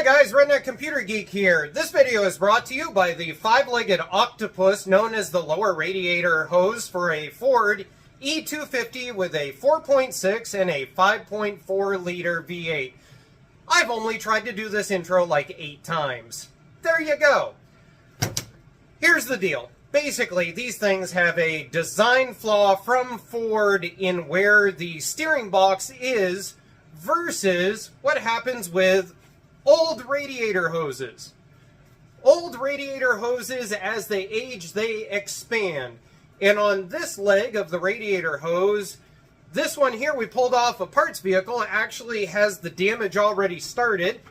Hi guys, Redneck Computer Geek here. This video is brought to you by the five-legged octopus known as the lower radiator hose for a Ford E250 with a 4.6 and a 5.4 liter V8. I've only tried to do this intro like 8 times. There you go. Here's the deal. Basically, these things have a design flaw from Ford in where the steering box is versus what happens with old radiator hoses. Old radiator hoses, as they age, they expand. And on this leg of the radiator hose, this one here we pulled off a parts vehicle, actually has the damage already started.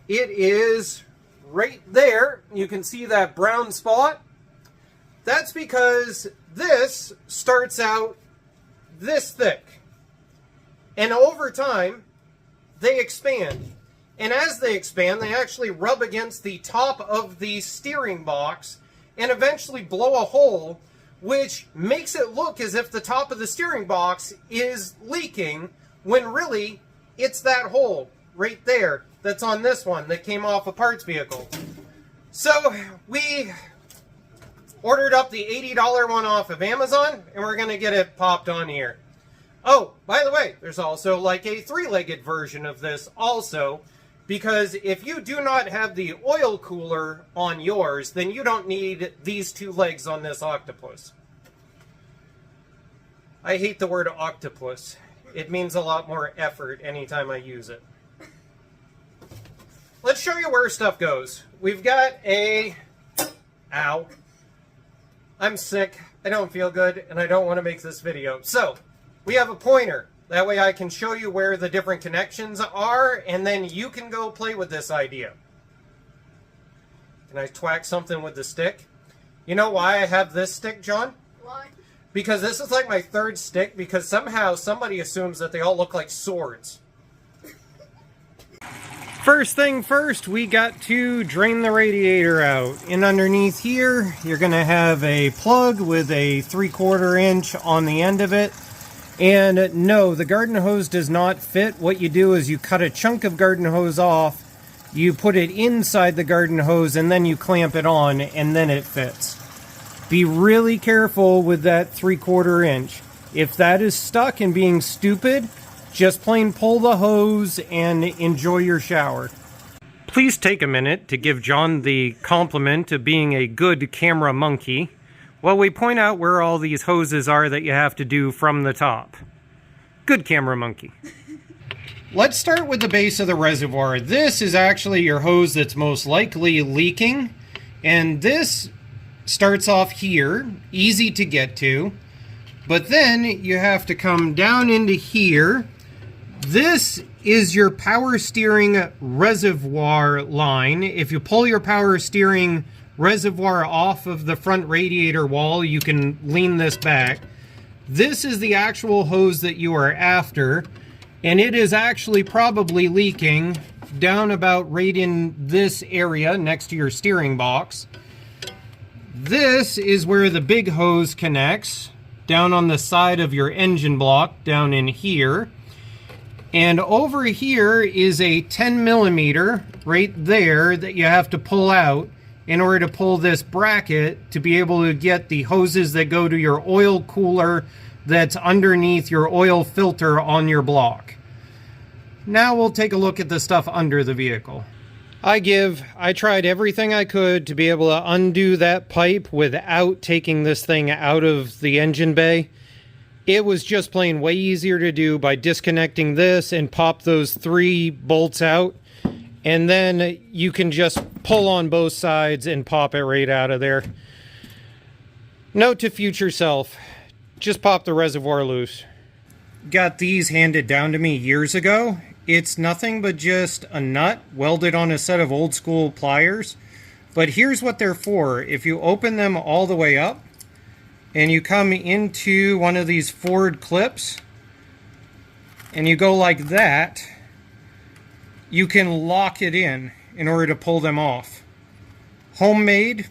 It is right there. You can see that brown spot. That's because this starts out this thick. And over time, they expand. And as they expand, they actually rub against the top of the steering box and eventually blow a hole, which makes it look as if the top of the steering box is leaking, when really it's that hole right there that's on this one that came off a parts vehicle. So we ordered up the $80 one off of Amazon, and we're going to get it popped on here. Oh, by the way, there's also like a three-legged version of this also, because if you do not have the oil cooler on yours, then you don't need these two legs on this octopus. I hate the word octopus. It means a lot more effort anytime I use it. Let's show you where stuff goes. We've got a... Ow. I'm sick, I don't feel good, and I don't want to make this video. So, we have a pointer. That way I can show you where the different connections are, and then you can go play with this idea. Can I twack something with the stick? You know why I have this stick, John? Why? Because this is like my third stick, because somehow somebody assumes that they all look like swords. First thing first, we got to drain the radiator out. And underneath here, you're going to have a plug with a 3/4 inch on the end of it. And no, the garden hose does not fit. What you do is you cut a chunk of garden hose off, you put it inside the garden hose, and then you clamp it on, and then it fits. Be really careful with that 3/4 inch. If that is stuck and being stupid, just plain pull the hose and enjoy your shower. Please take a minute to give John the compliment of being a good camera monkey while we point out where all these hoses are that you have to do from the top. Good camera monkey. Let's start with the base of the reservoir. This is actually your hose that's most likely leaking, and this starts off here, easy to get to, but then you have to come down into here. This is your power steering reservoir line. If you pull your power steering reservoir off of the front radiator wall, you can lean this back. This is the actual hose that you are after, and it is actually probably leaking down about right in this area next to your steering box. This is where the big hose connects, down on the side of your engine block, down in here. And over here is a 10 millimeter right there that you have to pull out in order to pull this bracket to be able to get the hoses that go to your oil cooler that's underneath your oil filter on your block. Now we'll take a look at the stuff under the vehicle. I tried everything I could to be able to undo that pipe without taking this thing out of the engine bay. It was just plain way easier to do by disconnecting this and pop those 3 bolts out. And then you can just pull on both sides and pop it right out of there. Note to future self, just pop the reservoir loose. Got these handed down to me years ago. It's nothing but just a nut welded on a set of old school pliers. But here's what they're for. If you open them all the way up, and you come into one of these Ford clips, and you go like that, you can lock it in order to pull them off. Homemade,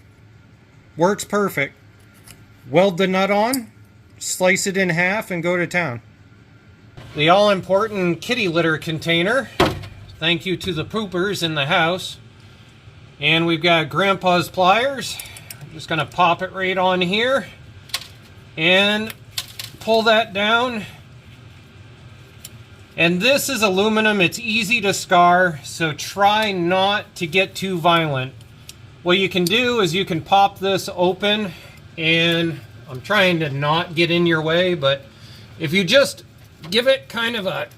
works perfect. Weld the nut on, slice it in half, and go to town. The all-important kitty litter container. Thank you to the poopers in the house. And we've got Grandpa's pliers. I'm just going to pop it right on here and pull that down. And this is aluminum. It's easy to scar, so try not to get too violent. What you can do is you can pop this open, and I'm trying to not get in your way, but if you just give it kind of a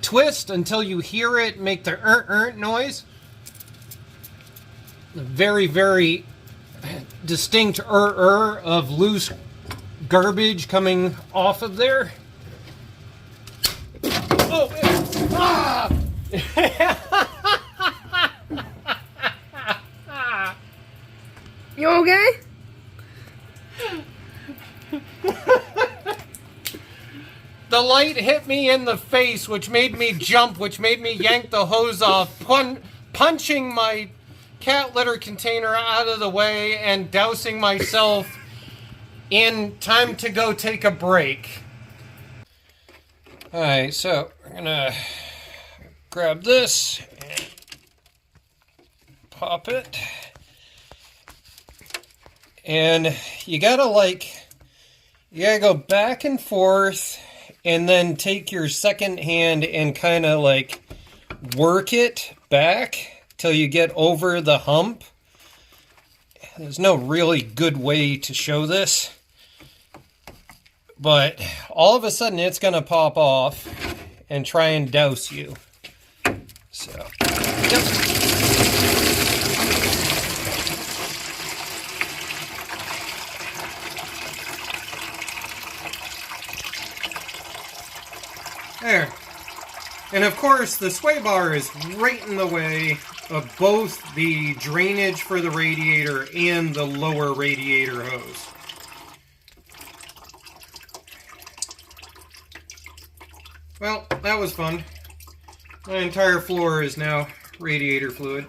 twist until you hear it make the noise, a very, very distinct of loose garbage coming off of there. Oh, ah! You okay? The light hit me in the face, which made me jump, which made me yank the hose off, punching my cat litter container out of the way and dousing myself in time to go take a break. Alright, so we're gonna grab this and pop it. And you gotta go back and forth and then take your second hand and kind of work it back till you get over the hump. There's no really good way to show this, but all of a sudden it's going to pop off and try and douse you. So, yep. There. And of course, the sway bar is right in the way of both the drainage for the radiator and the lower radiator hose. Well, that was fun. My entire floor is now radiator fluid.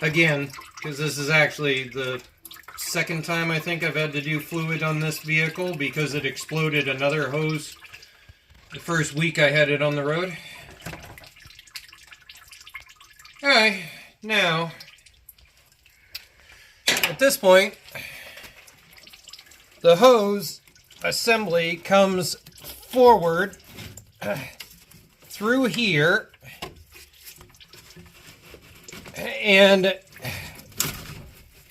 Again, because this is actually the second time I think I've had to do fluid on this vehicle because it exploded another hose the first week I had it on the road. Alright, now, at this point, the hose assembly comes forward through here, and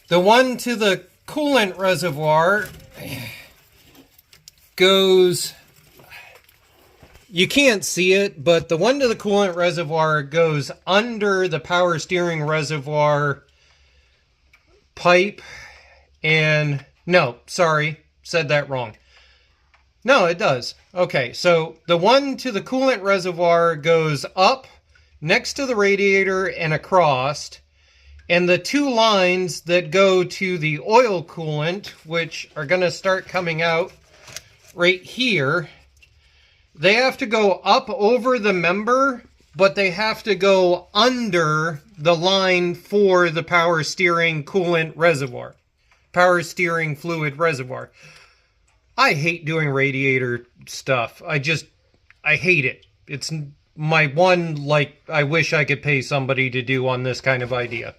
the one to the coolant reservoir goes, you can't see it, but the one to the coolant reservoir goes under the power steering reservoir pipe. And no, sorry, said that wrong. No, it does. Okay, so the one to the coolant reservoir goes up next to the radiator and across. And the two lines that go to the oil coolant, which are going to start coming out right here, they have to go up over the member, but they have to go under the line for the power steering coolant reservoir. Power steering fluid reservoir. I hate doing radiator stuff. I hate it. It's my one, I wish I could pay somebody to do on this kind of idea.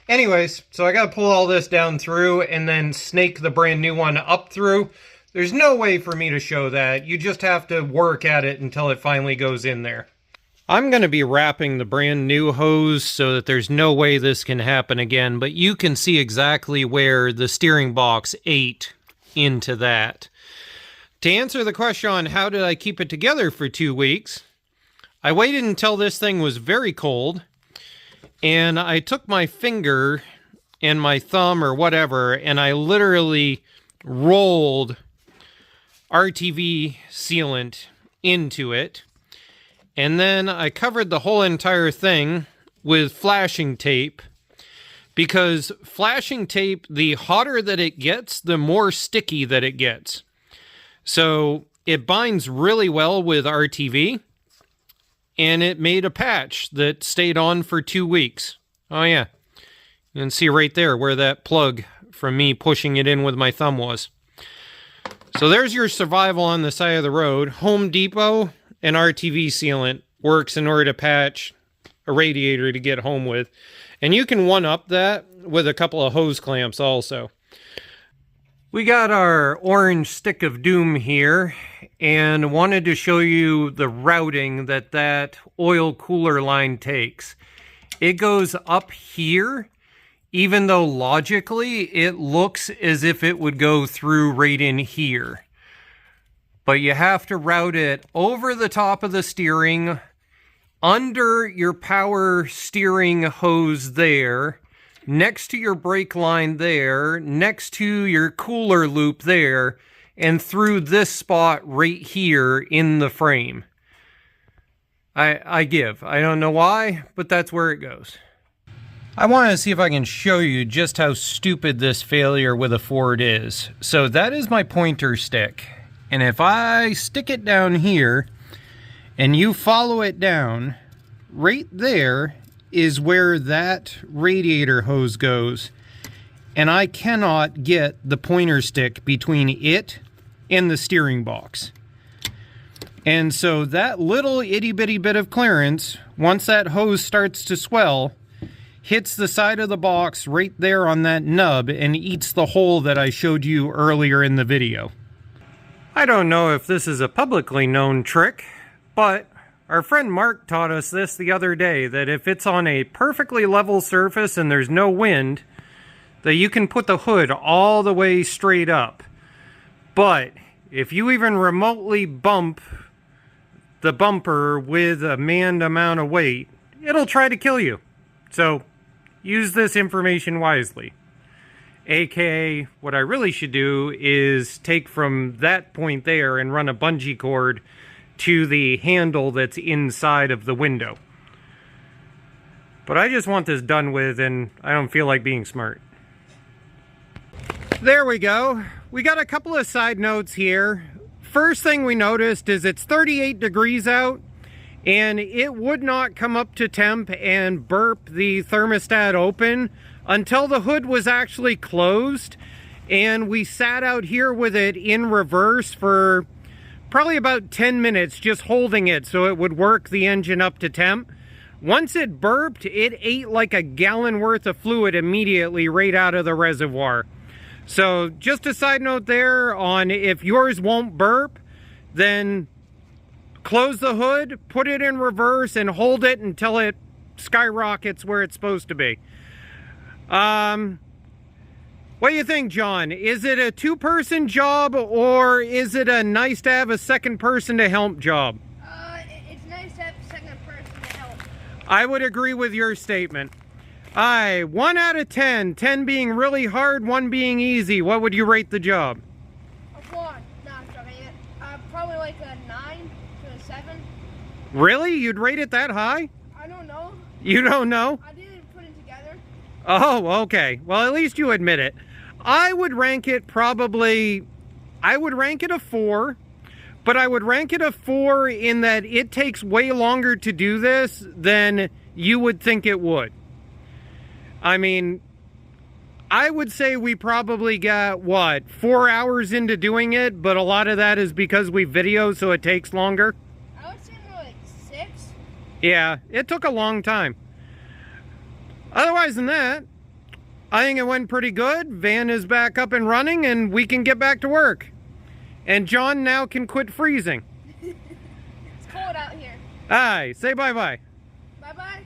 Anyways, so I gotta pull all this down through and then snake the brand new one up through. There's no way for me to show that. You just have to work at it until it finally goes in there. I'm going to be wrapping the brand new hose so that there's no way this can happen again, but you can see exactly where the steering box ate into that. To answer the question on how did I keep it together for 2 weeks, I waited until this thing was very cold, and I took my finger and my thumb or whatever, and I literally rolled RTV sealant into it. And then I covered the whole entire thing with flashing tape, because flashing tape, the hotter that it gets, the more sticky that it gets. So it binds really well with RTV, and it made a patch that stayed on for 2 weeks. Oh yeah, you can see right there where that plug from me pushing it in with my thumb was. So there's your survival on the side of the road. Home Depot an RTV sealant works in order to patch a radiator to get home with. And you can one-up that with a couple of hose clamps also. We got our orange stick of doom here and wanted to show you the routing that that oil cooler line takes. It goes up here, even though logically it looks as if it would go through right in here. But you have to route it over the top of the steering, under your power steering hose there, next to your brake line there, next to your cooler loop there, and through this spot right here in the frame. I don't know why, but that's where it goes. I want to see if I can show you just how stupid this failure with a Ford is. So that is my pointer stick. And if I stick it down here, and you follow it down, right there is where that radiator hose goes. And I cannot get the pointer stick between it and the steering box. And so that little itty bitty bit of clearance, once that hose starts to swell, hits the side of the box right there on that nub and eats the hole that I showed you earlier in the video. I don't know if this is a publicly known trick, but our friend Mark taught us this the other day, that if it's on a perfectly level surface and there's no wind, that you can put the hood all the way straight up. But if you even remotely bump the bumper with a manned amount of weight, it'll try to kill you. So use this information wisely. AKA, what I really should do is take from that point there and run a bungee cord to the handle that's inside of the window. But I just want this done with, and I don't feel like being smart. There we go. We got a couple of side notes here. First thing we noticed is it's 38 degrees out, and it would not come up to temp and burp the thermostat open until the hood was actually closed. And we sat out here with it in reverse for probably about 10 minutes, just holding it so it would work the engine up to temp. Once it burped, it ate like a gallon worth of fluid immediately right out of the reservoir. So just a side note there on if yours won't burp, then close the hood, put it in reverse, and hold it until it skyrockets where it's supposed to be. What do you think, John? Is it a two-person job, or is it a nice to have a second person to help job? It's nice to have a second person to help. I would agree with your statement. 1 out of 10. 10 being really hard, 1 being easy. What would you rate the job? A 1. No, I'm joking. Probably like a 9 to a 7. Really? You'd rate it that high? I don't know. You don't know? I didn't put it together. Oh, okay. Well, at least you admit it. I would rank it probably... I would rank it a 4. But I would rank it a 4 in that it takes way longer to do this than you would think it would. I mean, I would say we probably got, 4 hours into doing it, but a lot of that is because we video, so it takes longer. I would say more like 6. Yeah, it took a long time. Otherwise than that, I think it went pretty good. Van is back up and running, and we can get back to work. And John now can quit freezing. It's cold out here. Aye, say bye-bye. Bye-bye.